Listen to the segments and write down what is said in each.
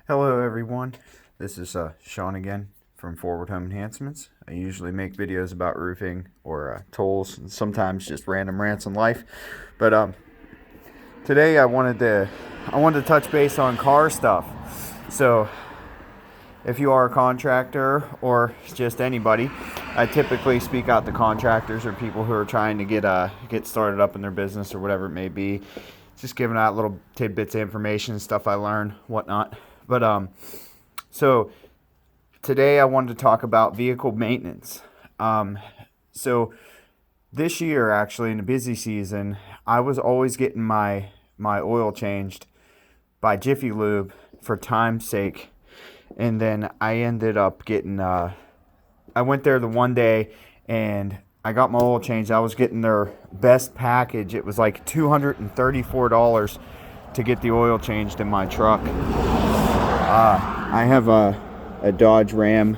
Hello everyone, this is Sean again from Forward Home Enhancements. I usually make videos about roofing or tools and sometimes just random rants on life. But today I wanted to touch base on car stuff. So if you are a contractor or just anybody, I typically speak out to contractors or people who are trying to get started up in their business or whatever it may be. Just giving out little tidbits of information, stuff I learn, whatnot. But so today I wanted to talk about vehicle maintenance. So this year, actually, in the busy season, I was always getting my oil changed by Jiffy Lube for time's sake. And then I ended up getting, I went there the one day and I got my oil changed. I was getting their best package. It was like $234 to get the oil changed in my truck. I have a Dodge Ram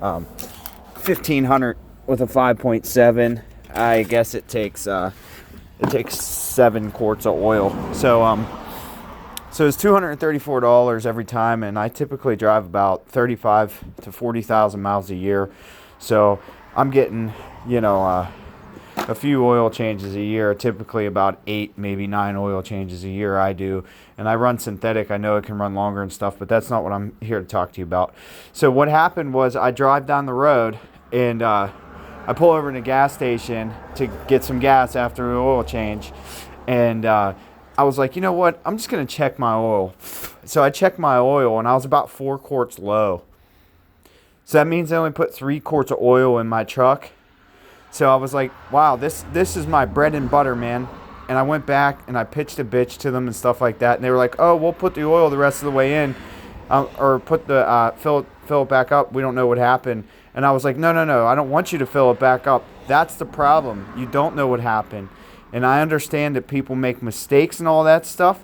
1500 with a 5.7. I guess it takes 7 quarts of oil. So it's $234 every time, and I typically drive about 35 to 40,000 miles a year. So I'm getting, a few oil changes a year, typically about 8, maybe 9 oil changes a year I do. And I run synthetic. I know it can run longer and stuff, but that's not what I'm here to talk to you about. So what happened was I drive down the road and I pull over in a gas station to get some gas after an oil change. And I was like, you know what? I'm just going to check my oil. So I checked my oil and I was about 4 quarts low. So that means I only put 3 quarts of oil in my truck. So I was like, wow, this is my bread and butter, man. And I went back and I pitched a bitch to them and stuff like that. And they were like, oh, we'll put the oil the rest of the way in, or put the fill it back up. We don't know what happened. And I was like, no, I don't want you to fill it back up. That's the problem. You don't know what happened. And I understand that people make mistakes and all that stuff.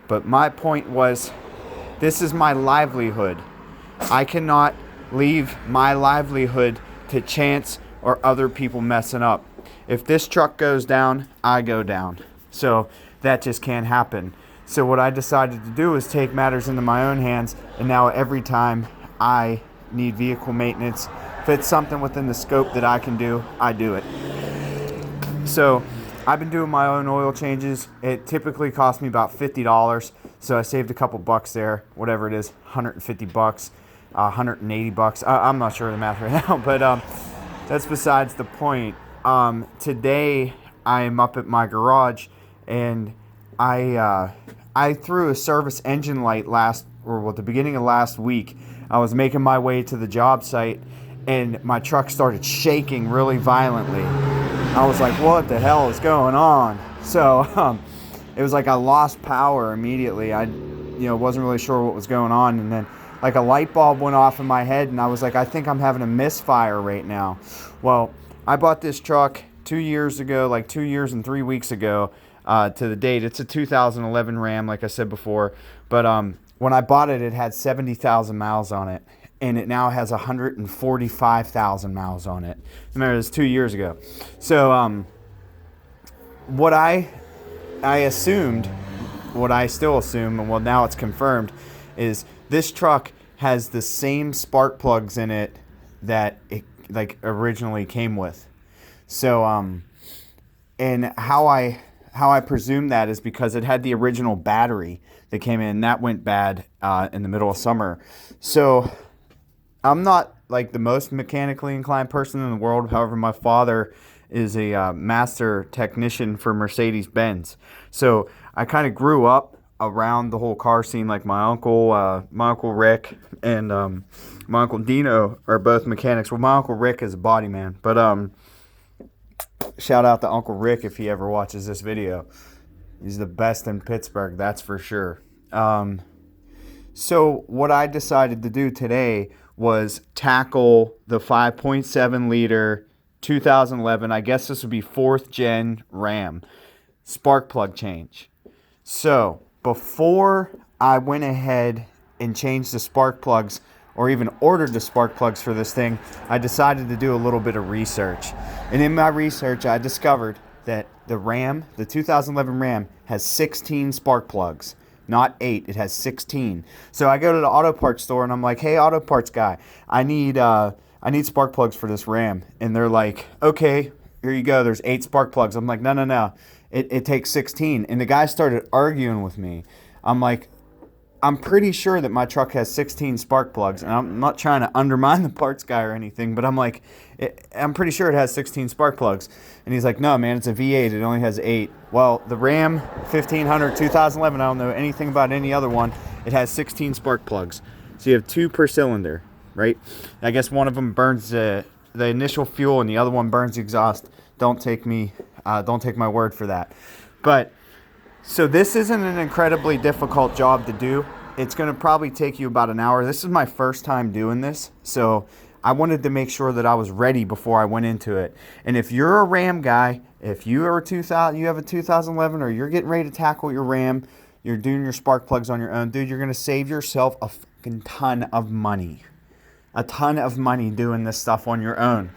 But my point was, this is my livelihood. I cannot leave my livelihood to chance or other people messing up. If this truck goes down, I go down. So that just can't happen. So what I decided to do is take matters into my own hands, and now every time I need vehicle maintenance, if it's something within the scope that I can do, I do it. So I've been doing my own oil changes. It typically costs me about $50, so I saved a couple bucks there, whatever it is, $150, $180. I'm not sure of the math right now, but that's besides the point. Today I am up at my garage, and I threw a service engine light at the beginning of last week. I was making my way to the job site, and my truck started shaking really violently. I was like, what the hell is going on? So it was like I lost power immediately. I wasn't really sure what was going on, and then like a light bulb went off in my head, and I was like, I think I'm having a misfire right now. Well, I bought this truck 2 years ago, like 2 years and 3 weeks ago to the date. It's a 2011 Ram, like I said before. But when I bought it, it had 70,000 miles on it, and it now has 145,000 miles on it. Remember, it was 2 years ago. So what I assumed, what I still assume, and well, now it's confirmed, is this truck has the same spark plugs in it that it originally came with. So and how I presume that is because it had the original battery that came in. That went bad in the middle of summer. So I'm not like the most mechanically inclined person in the world. However, my father is a master technician for Mercedes-Benz. So I kind of grew up around the whole car scene. Like my uncle Rick and my uncle Dino are both mechanics. Well, my uncle Rick is a body man, but shout out to Uncle Rick if he ever watches this video. He's the best in Pittsburgh, that's for sure. So what I decided to do today was tackle the 5.7 liter 2011, I guess this would be 4th gen Ram spark plug change. So before I went ahead and changed the spark plugs or even ordered the spark plugs for this thing, I decided to do a little bit of research. And in my research, I discovered that the 2011 Ram has 16 spark plugs. not 8. It has 16. So I go to the auto parts store and I'm like, hey, auto parts guy, I need spark plugs for this Ram. And they're like, okay, here you go. There's 8 spark plugs. I'm like, no. It takes 16. And the guy started arguing with me. I'm like, I'm pretty sure that my truck has 16 spark plugs, and I'm not trying to undermine the parts guy or anything, but I'm like, I'm pretty sure it has 16 spark plugs. And he's like, no, man, it's a V8. It only has 8. Well, the Ram 1500 2011, I don't know anything about any other one. It has 16 spark plugs. So you have 2 per cylinder, right? I guess one of them burns the initial fuel and the other one burns the exhaust. Don't take my word for that. But so this isn't an incredibly difficult job to do. It's going to probably take you about an hour. This is my first time doing this, so I wanted to make sure that I was ready before I went into it. And if you're a Ram guy, if you have a 2011 or you're getting ready to tackle your Ram, you're doing your spark plugs on your own, dude, you're going to save yourself a fucking ton of money. A ton of money doing this stuff on your own.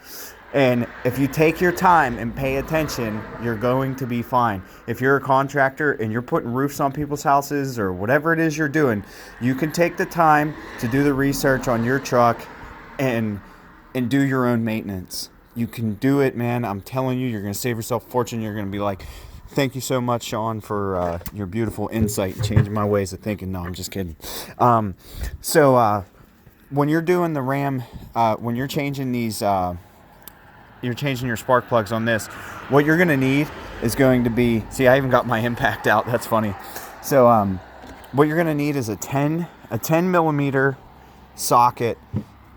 And if you take your time and pay attention, you're going to be fine. If you're a contractor and you're putting roofs on people's houses or whatever it is you're doing, you can take the time to do the research on your truck and do your own maintenance. You can do it, man. I'm telling you, you're going to save yourself a fortune. You're going to be like, thank you so much, Sean, for your beautiful insight and changing my ways of thinking. No, I'm just kidding. When you're doing the Ram, when you're changing these... you're changing your spark plugs on this, what you're going to need is going to be, see, I even got my impact out. That's funny. So what you're going to need is a 10 millimeter socket,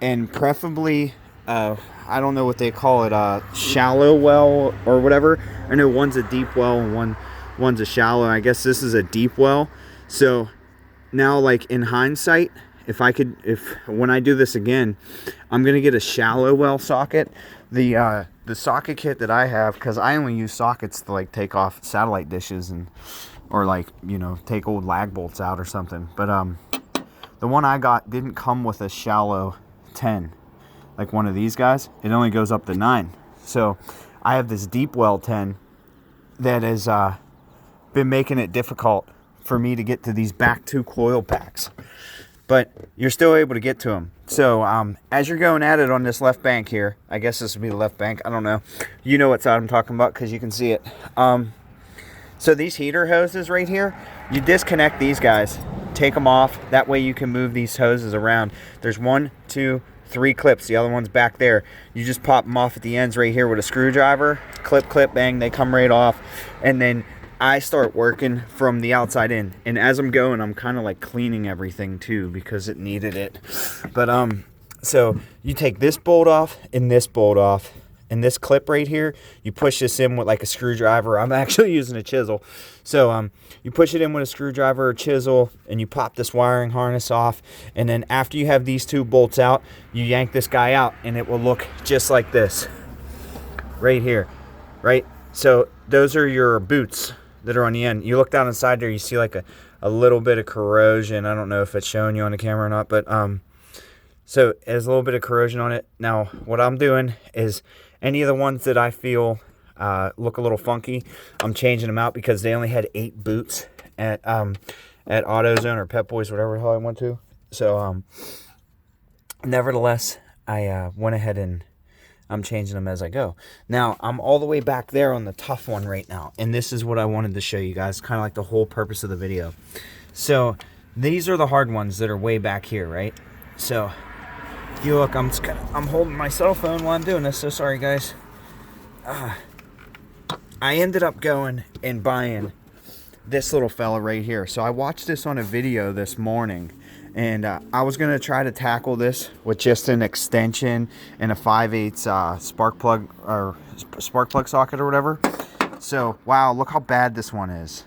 and preferably, I don't know what they call it, shallow well or whatever. I know one's a deep well and one's a shallow. I guess this is a deep well. So now, like, in hindsight, if when I do this again, I'm going to get a shallow well socket. The socket kit that I have, because I only use sockets to, like, take off satellite dishes or like, you know, take old lag bolts out or something. But the one I got didn't come with a shallow 10, like one of these guys. It only goes up to 9. So I have this deep well 10 that has been making it difficult for me to get to these back 2 coil packs. But you're still able to get to them. So as you're going at it on this left bank here, I guess this would be the left bank, I don't know. You know what side I'm talking about because you can see it. So these heater hoses right here, you disconnect these guys, take them off. That way you can move these hoses around. There's 1, 2, 3 clips. The other one's back there. You just pop them off at the ends right here with a screwdriver. Clip, clip, bang, they come right off. And then I start working from the outside in, and as I'm going, I'm kind of like cleaning everything too because it needed it. But so you take this bolt off and this bolt off, and this clip right here, you push this in with like a screwdriver. I'm actually using a chisel. So you push it in with a screwdriver or chisel, and you pop this wiring harness off, and then after you have these 2 bolts out, you yank this guy out, and it will look just like this right here, right? So those are your boots that are on the end. You look down inside there, you see like a little bit of corrosion. I don't know if it's showing you on the camera or not, but so there's a little bit of corrosion on it. Now what I'm doing is any of the ones that I feel look a little funky, I'm changing them out because they only had 8 boots at AutoZone or Pep Boys, whatever the hell I went to. So nevertheless, I went ahead and I'm changing them as I go. Now, I'm all the way back there on the tough one right now. And this is what I wanted to show you guys. Kind of like the whole purpose of the video. So, these are the hard ones that are way back here, right? So, if you look, I'm holding my cell phone while I'm doing this. So, sorry, guys. I ended up going and buying this little fella right here. So, I watched this on a video this morning. And I was going to try to tackle this with just an extension and a 5/8 spark plug socket or whatever. So, wow, look how bad this one is.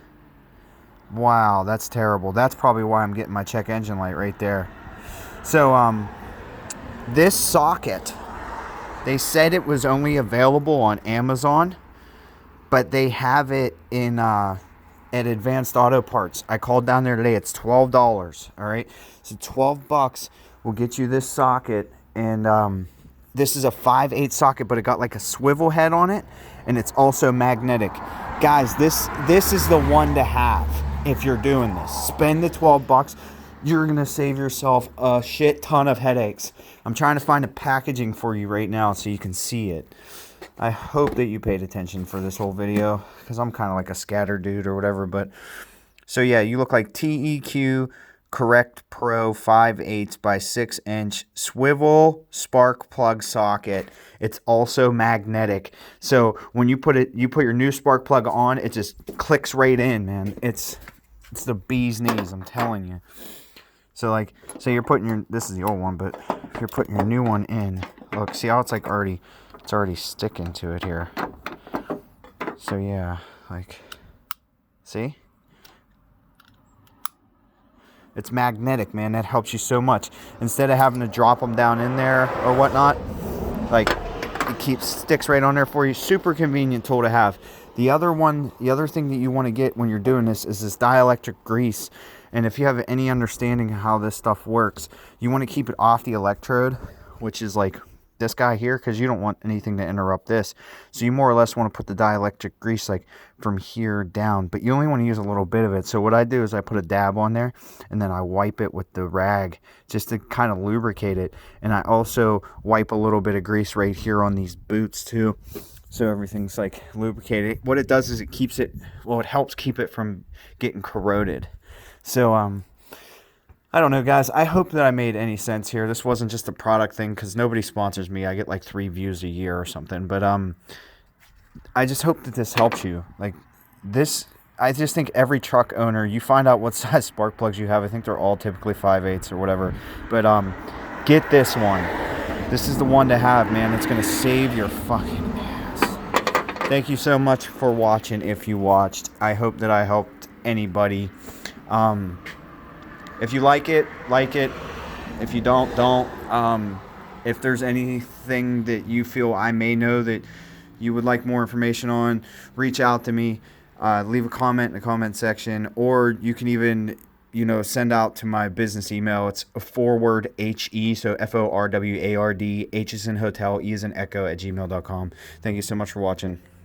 Wow, that's terrible. That's probably why I'm getting my check engine light right there. So, this socket, they said it was only available on Amazon, but they have it in at Advanced Auto Parts. I called down there today. It's $12. All right, so $12 will get you this socket, and this is a 5/8 socket, but it got like a swivel head on it, and it's also magnetic. Guys, this is the one to have. if you're doing this. Spend the $12. You're going to save yourself a shit ton of headaches. I'm trying to find a packaging for you right now so you can see it. I hope that you paid attention for this whole video because I'm kind of like a scatter dude or whatever. But so yeah, you look like TEQ Correct Pro 5/8 by 6-inch swivel spark plug socket. It's also magnetic. So when you put your new spark plug on, it just clicks right in, man. It's the bee's knees, I'm telling you. So like, say you're putting this is the old one, but if you're putting your new one in, look, see how it's like already sticking to it here. So yeah, like, see? It's magnetic, man. That helps you so much. Instead of having to drop them down in there or whatnot, like, it sticks right on there for you. Super convenient tool to have. The other thing that you want to get when you're doing this is this dielectric grease. And if you have any understanding of how this stuff works, you want to keep it off the electrode, which is like this guy here, because you don't want anything to interrupt this. So you more or less want to put the dielectric grease like from here down, but you only want to use a little bit of it. So what I do is I put a dab on there and then I wipe it with the rag just to kind of lubricate it. And I also wipe a little bit of grease right here on these boots too, so everything's like lubricated. What it does is it helps keep it from getting corroded. So I don't know, guys. I hope that I made any sense here. This wasn't just a product thing because nobody sponsors me. I get like 3 views a year or something. But I just hope that this helps you. Like this, I just think every truck owner, you find out what size spark plugs you have. I think they're all typically 5/8 or whatever. But get this one. This is the one to have, man. It's going to save your fucking ass. Thank you so much for watching if you watched. I hope that I helped anybody. If you like it, like it. If you don't. If there's anything that you feel I may know that you would like more information on, reach out to me. Leave a comment in the comment section, or you can even, send out to my business email. It's forward HE, so FORWARD, H is in hotel, E is in echo @gmail.com. Thank you so much for watching.